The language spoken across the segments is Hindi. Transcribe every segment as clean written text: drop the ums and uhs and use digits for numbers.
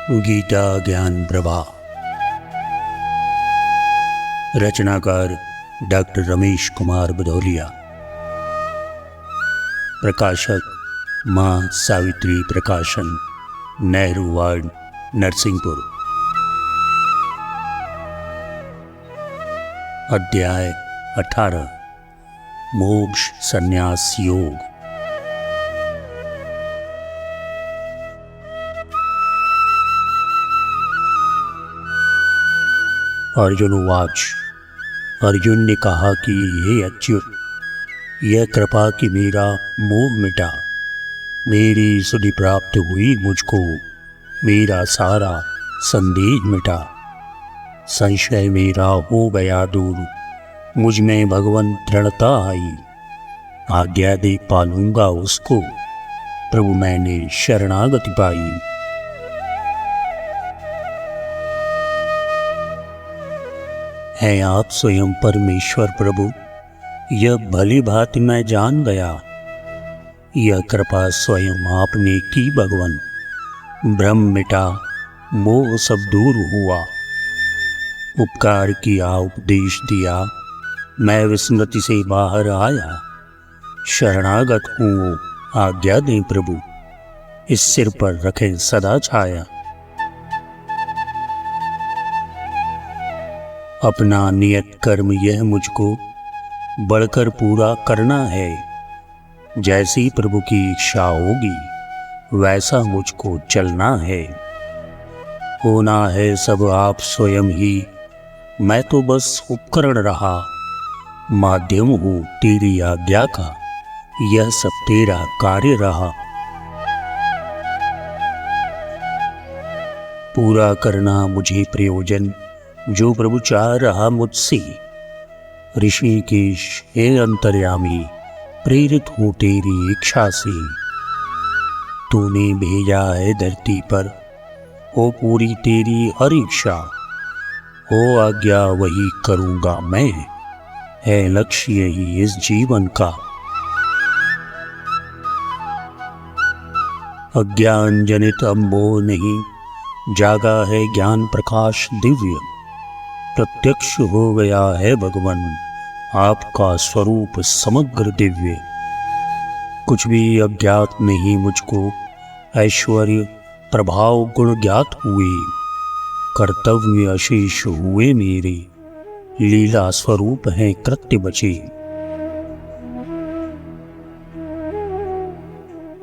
गीता ज्ञान प्रवाह। रचनाकार डॉक्टर रमेश कुमार भदौलिया। प्रकाशक माँ सावित्री प्रकाशन, नेहरू वार्ड, नरसिंहपुर। अध्याय 18 मोक्ष संन्यास योग। अर्जुन उवाच। अर्जुन ने कहा कि हे अच्युत, यह कृपा कि मेरा मोह मिटा, मेरी सुधि प्राप्त हुई मुझको, मेरा सारा संदेह मिटा, संशय मेरा हो गया दूर, मुझ में भगवन दृढ़ता आई, आज्ञा दे पालूंगा उसको, प्रभु मैंने शरणागति पाई। है आप स्वयं परमेश्वर प्रभु, यह भली भांति मैं जान गया, यह कृपा स्वयं आपने की भगवन, भ्रम मिटा मोह सब दूर हुआ, उपकार किया उपदेश दिया, मैं विस्मृति से बाहर आया, शरणागत हूँ आज्ञा दें प्रभु, इस सिर पर रखें सदा छाया। अपना नियत कर्म यह मुझको बढ़कर पूरा करना है, जैसी प्रभु की इच्छा होगी वैसा मुझको चलना है, होना है सब आप स्वयं ही, मैं तो बस उपकरण रहा, माध्यम हूँ तेरी आज्ञा का, यह सब तेरा कार्य रहा। पूरा करना मुझे प्रयोजन जो प्रभु चाह रहा मुझसे, ऋषिकेश हे अंतर्यामी, प्रेरित हूँ तेरी इच्छा से, तूने भेजा है धरती पर, हो पूरी तेरी हर इच्छा, हो आज्ञा वही करूँगा मैं, है लक्ष्य ही इस जीवन का। अज्ञान जनित अब मोह नहीं, जागा है ज्ञान प्रकाश दिव्य, प्रत्यक्ष हो गया है भगवन, आपका स्वरूप समग्र दिव्य, कुछ भी अज्ञात नहीं मुझको, ऐश्वर्य प्रभाव गुण ज्ञात हुए, कर्तव्य अशेष हुए मेरे, लीला स्वरूप हैं कृत्य बचे।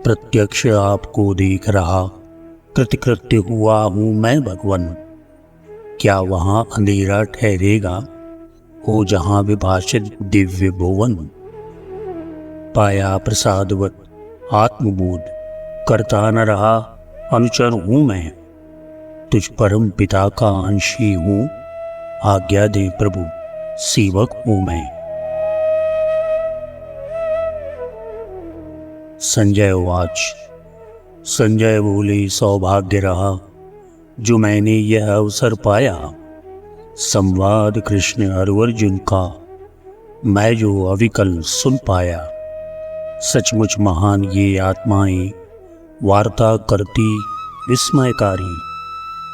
प्रत्यक्ष आपको देख रहा, कृतकृत्य हुआ हूँ मैं भगवन, क्या वहाँ अंधेरा ठहरेगा, हो जहाँ विभाषित दिव्य भुवन, पाया प्रसादवत आत्मबोध, करता न रहा अनुचर हूँ मैं, तुझ परम पिता का अंशी हूँ, आज्ञा दे प्रभु सेवक हूँ मैं। संजय उवाच। संजय बोले, सौभाग्य रहा जो मैंने यह अवसर पाया, संवाद कृष्ण और अर्जुन का मैं जो अविकल सुन पाया, सचमुच महान ये आत्माएं वार्ता करती विस्मयकारी,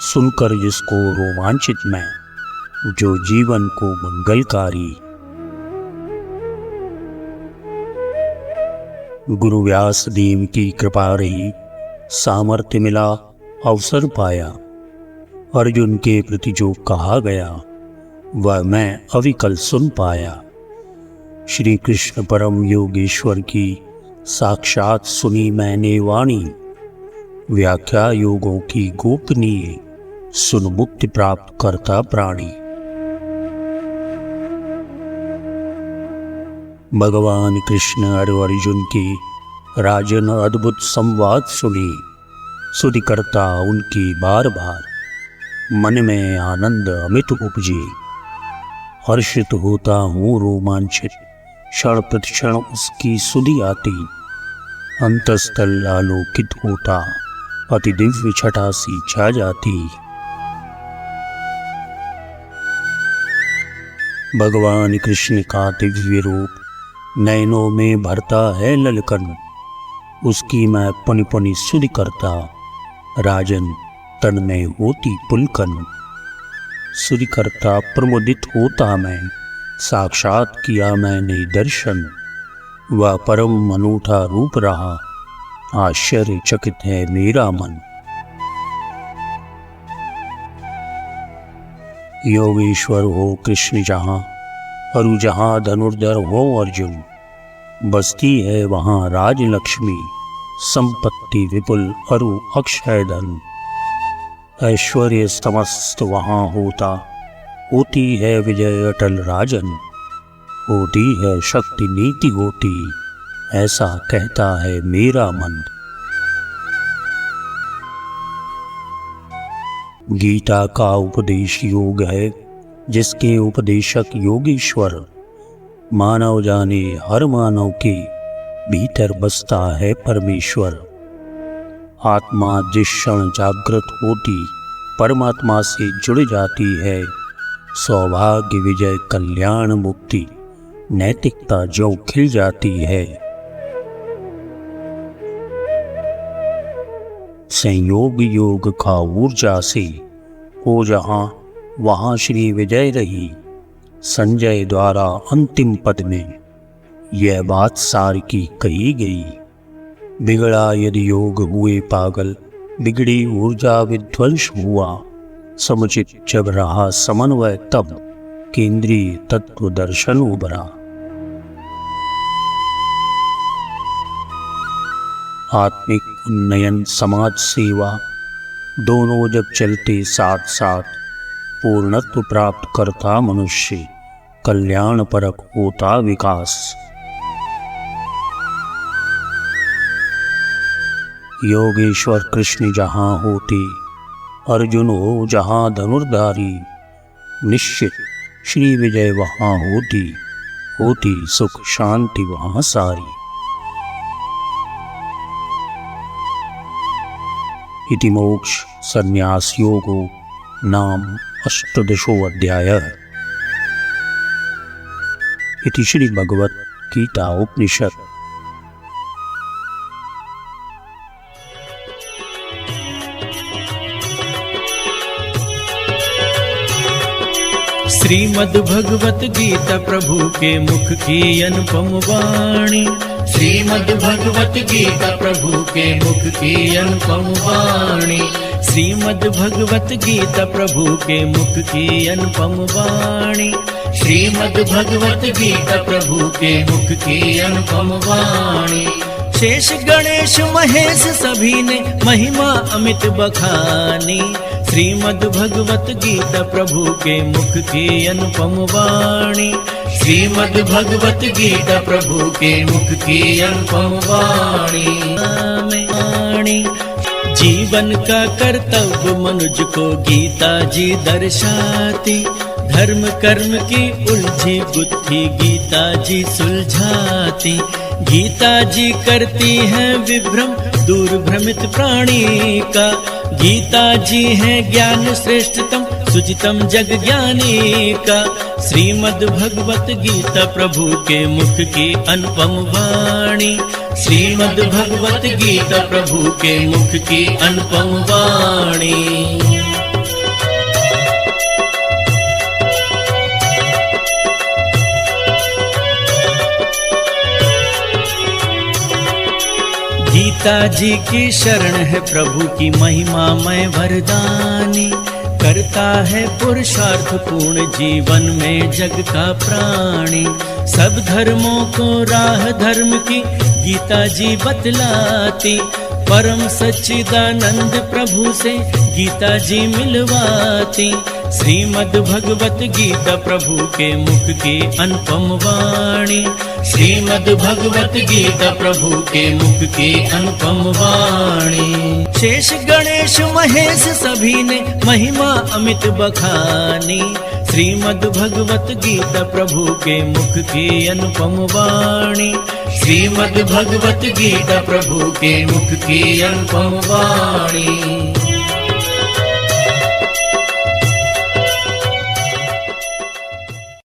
सुनकर जिसको रोमांचित मैं, जो जीवन को मंगलकारी। गुरु व्यास देव की कृपा रही, सामर्थ्य मिला अवसर पाया, अर्जुन के प्रति जो कहा गया वह मैं अविकल सुन पाया, श्री कृष्ण परम योगेश्वर की साक्षात सुनी मैंने वाणी, व्याख्या योगों की गोपनीय, सुन मुक्ति प्राप्त करता प्राणी। भगवान कृष्ण और अर्जुन के राजन अद्भुत संवाद सुनी, सुधि करता उनकी बार बार, मन में आनंद अमित उपजे, हर्षित होता हूँ रोमांचित, क्षण प्रतिक्षण उसकी सुधि आती, अंतस्थल आलोकित होता, अति दिव्य छटा सी छा जाती। भगवान कृष्ण का दिव्य रूप नैनों में भरता है ललकन, उसकी मैं पुनि पुनि सुधि करता, राजन तन में होती पुलकन। सूर्य करता प्रमुदित होता मैं, साक्षात किया मैंने दर्शन। वह परम अनूठा रूप रहा, आश्चर्यचकित है मेरा मन। योगेश्वर हो कृष्ण जहाँ, अरु जहाँ धनुर्धर हो अर्जुन। बसती है वहाँ राज लक्ष्मी, संपत्ति विपुल अरु अक्षय धन। ऐश्वर्य समस्त वहाँ होता, होती है विजय अटल राजन। होती है शक्ति नीति होती, ऐसा कहता है मेरा मन। गीता का उपदेश योग है, जिसके उपदेशक योगेश्वर। मानव जाने हर मानव के भीतर बसता है परमेश्वर। आत्मा जिस क्षण जागृत होती, परमात्मा से जुड़ जाती है। सौभाग्य विजय कल्याण मुक्ति, नैतिकता जो खिल जाती है। संयोग योग का ऊर्जा से हो जहाँ, वहाँ श्री विजय रही। संजय द्वारा अंतिम पद में यह बात सार की कही गई। बिगड़ा यदि योग हुए पागल, बिगड़ी ऊर्जा विध्वंस हुआ। समुचित जब रहा समन्वय, तब केंद्रीय तत्व दर्शन उभरा। आत्मिक उन्नयन समाज सेवा, दोनों जब चलते साथ साथ, पूर्णत्व प्राप्त करता मनुष्य, कल्याण परक होता विकास। योगेश्वर कृष्ण जहाँ होते, अर्जुन हो जहाँ धनुर्धारी। निश्चित श्री विजय वहाँ होती, होती सुख शांति वहाँ सारी। इति मोक्ष संन्यास योगो नाम अष्टादशो अध्याय। इति श्री भगवत गीता उपनिषद। श्रीमद् भगवत गीता प्रभु के मुख की अनुपम वाणी। श्रीमद् भगवत गीता प्रभु के मुख की अनुपम वाणी। श्रीमद् भगवत गीता प्रभु के मुख की अनुपम वाणी। श्रीमद् भगवत गीता प्रभु के मुख की अनुपम वाणी। शेष गणेश महेश सभी ने महिमा अमित बखानी। श्रीमद् भगवत गीता प्रभु के मुख की अनुपम वाणी। श्रीमद् भगवत गीता प्रभु के मुख की अनुपम वाणी। जीवन का कर्तव्य मनुज को गीता जी दर्शाती। धर्म कर्म की उलझी बुद्धि गीता जी सुलझाती। गीता जी करती है विभ्रम दूर भ्रमित प्राणी का। गीता जी है ज्ञान श्रेष्ठतम सुचितम जग ज्ञानी का। श्रीमद् भगवत गीता प्रभु के मुख की अनुपम वाणी। श्रीमद् भगवत गीता प्रभु के मुख की अनुपम वाणी। गीता जी की शरण है प्रभु की महिमामय वरदानी। करता है पुरुषार्थ पूर्ण जीवन में जग का प्राणी। सब धर्मों को राह धर्म की गीता जी बतलाती। परम सच्चिदानंद प्रभु से गीता जी मिलवाती। श्रीमद् भगवत गीता प्रभु के मुख की अनुपम वाणी। श्रीमद् भगवत गीता प्रभु के मुख की अनुपम वाणी। शेष गणेश महेश सभी ने महिमा अमित बखानी। श्रीमद् भगवत गीता प्रभु के मुख की अनुपम वाणी। श्रीमद् भगवत गीता प्रभु के मुख की अनुपम वाणी।